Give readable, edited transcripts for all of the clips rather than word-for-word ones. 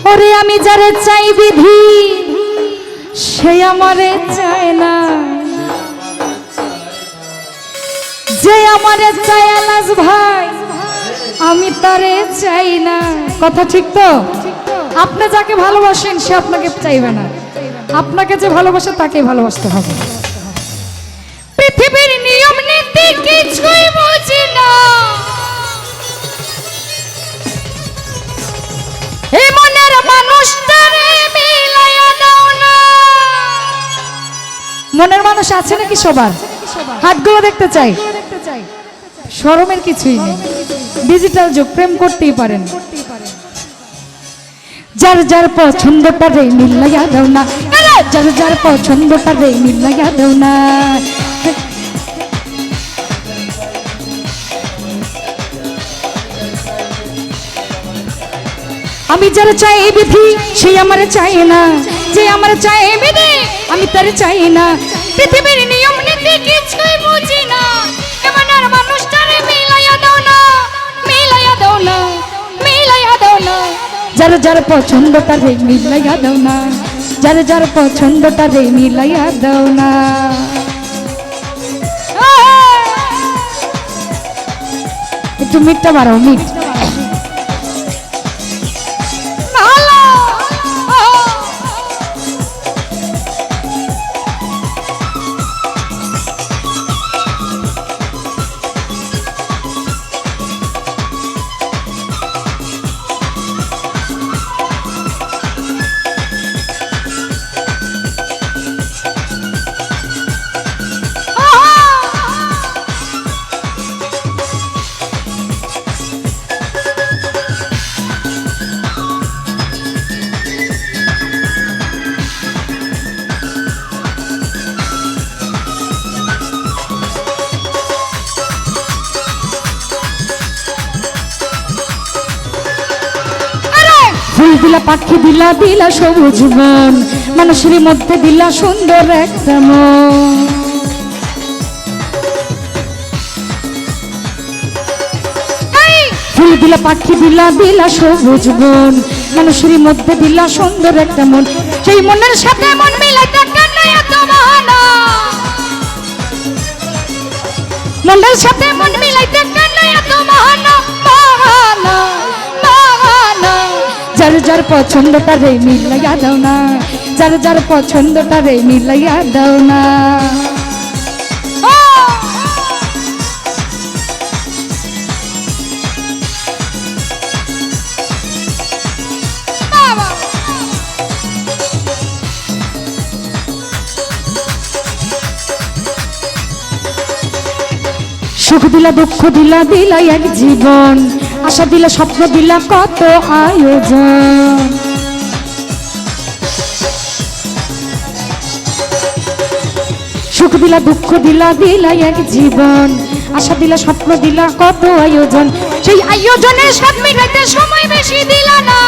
ওরে আমি যারে চাই বিধি সে আমারে চায় না, যে আমারে চায় আলাস ভাই আমি তারে চাই না। কথা ঠিক তো? আপনি যাকে ভালোবাসেন সে আপনাকে চাইবে না, আপনাকে যে ভালোবাসে তাকে ভালোবাসতে হবে। পৃথিবীর নিয়ম নীতি কিছুই বুঝি না, এই মনের মানুষটারে মিলাইয়া দাও না। মনের মানুষ আছে নাকি সবার? হাতগুলো দেখতে চাই। শরমের কিছুই নেই, ডিজিটাল যুগ, প্রেম করতেই পারেন। যার যার পছন্দটা রে মিলাইয়া দাও না, যার যার পছন্দটা রে মিলাইয়া দাও না। আমি যারা চাই বিধি সে আমারে চাই না, যে আমারে চাই বিধি আমি তারে চাই না। পৃথিবীর নিয়ম নীতি কিছুই বুঝি না, এমনের মানুষটারে মিলাইয়া দাও না, মিলাইয়া দাও না, মিলাইয়া দাও না। যার যার পছন্দটা রে মিলাইয়া দাও না, যার যার পছন্দটা রে মিলাইয়া দাও না। একটু মিটটা বাড়াও, মিট। ফুল দিলা, পাখি দিলা, দিলা সবুজ বন, মানুষের মধ্যে দিলা সুন্দর একটা মন। ফুল দিলা, পাখি দিলা, দিলা সবুজ বন, মানুষের মধ্যে দিলা সুন্দর একটা মন। সেই মনের সাথে মন মিলাইতে কেন এত বাহানা, মনের সাথে মন মিলাইতে কেন এত বাহানা, বাহানা, বাহানা। যার যার পছন্দটা রে মিলাইয়া দাও না, যার যার পছন্দটা রে মিলাইয়া দাও না। সুখ দিলা, দুঃখ দিলা, দিলা এক জীবন, আশা দিলা, স্বপ্ন দিলা, কত আয়োজন। সুখ দিলা, দুঃখ দিলা, দিলা এক জীবন, আশা দিলা, স্বপ্ন দিলা, কত আয়োজন। সেই আয়োজনের স্বাদ মিটাইতে সময় বেশি দিলা না,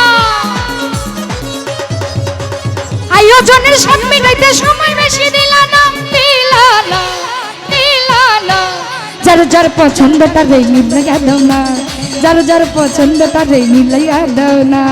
আয়োজনের স্বাদ মিটাইতে সময় বেশি দিলা না, দিলা না, দিলা না। যার যার পছন্দটা রে মিলাইয়া দাও না, যার যার পছন্দটা রে মিলাইয়া দাও না।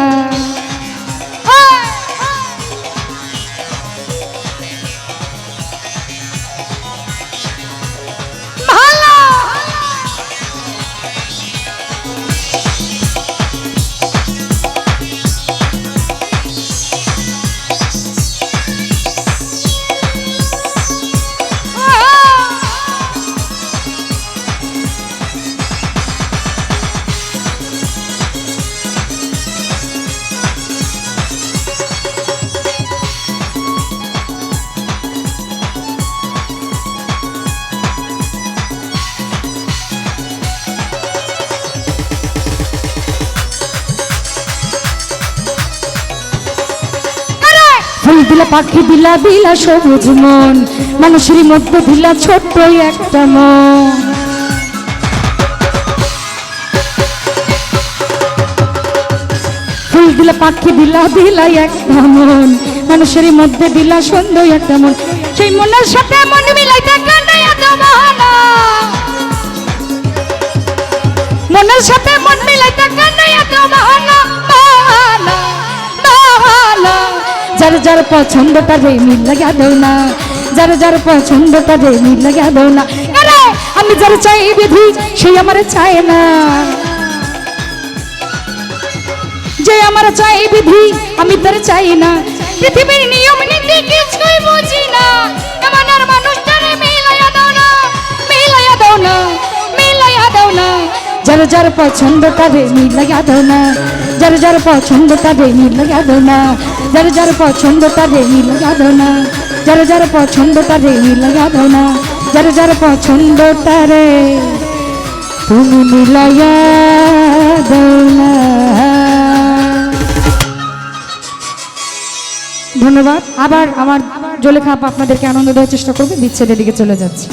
ফুল দিলা, পাখি দিলা, দিলা সবুজ মন, মানুষের মধ্যে দিলা ছোট্ট একটা মন। ফুল দিলা, পাখি দিলা, দিলা একটা মন, মানুষের মধ্যে দিলা সুন্দর একটা মন। সেই মনের সাথে মন মিলাইতে কেন এত বাহানা, মনের সাথে মন মিলাইতে কেন এত বাহানা, বাহানা, বাহানা। যার যার পছন্দটা রে মিল লাগিয়া দেও না, যার যার পছন্দটা রে মিল লাগিয়া দেও না। আরে আমি যার চাই বিধি সেই আমার চায় না, যে আমার চাই বিধি আমি তার চাই না। পৃথিবীর নিয়ম নীতি কিছুই বুঝি না, এমন আর মানুষটারে মিলাইয়া দাও না, মিলাইয়া দাও না, মিলাইয়া দাও না। যার যার পছন্দটা রে মিলাইয়া দাও না, যার যার পছন্দটা রে মিলাইয়া দাও না, যার যার পছন্দটা রে মিলাইয়া দাও না, যার যার পছন্দটা রে মিলাইয়া দাও না, যার যার পছন্দটা রে তুমি মিলাইয়া দাও না। ধন্যবাদ। আবার আমার জলেখা আপা আপনাদেরকে আনন্দ দেওয়ার চেষ্টা করবে, বিচ্ছেদের দিকে চলে যাচ্ছে।